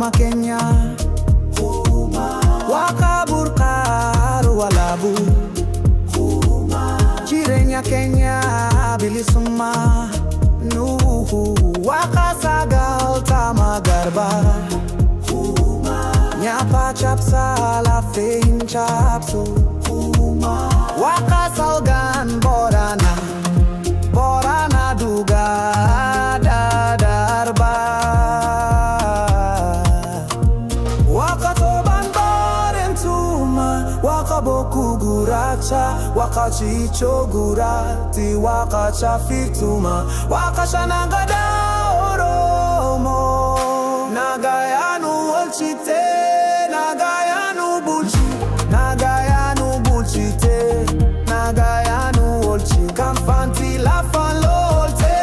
Mama Kenya wakaburkaru walabu Jirenya Kenya bilisuma Nuhu wakasagal tamagarba Nyapa chapsa la fein chapso wakasalgan Borana duga dadarba Wakatoban barentuma Wakaboku guracha Wakachicho gurati Wakachafituma Wakashanangada oromo Nagayanu olchite Nagayanu bulchi Nagayanu bulchite Nagayanu olchi Kamfanti la fanlolte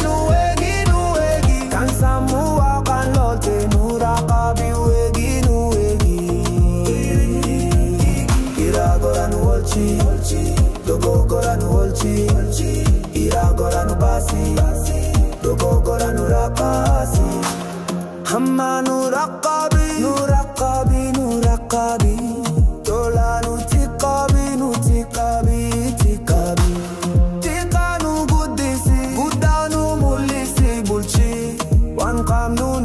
Nuegi Kansamu wakanlolte Nurakabi nuegi Iragoranu olchi Dogogoranu olchi Iragoranu basi Dogogoranu rapasi Hammanu rakabi Tolanu tikabi Tikanu gudisi Gudanu mulisi bulchi Wan kamnu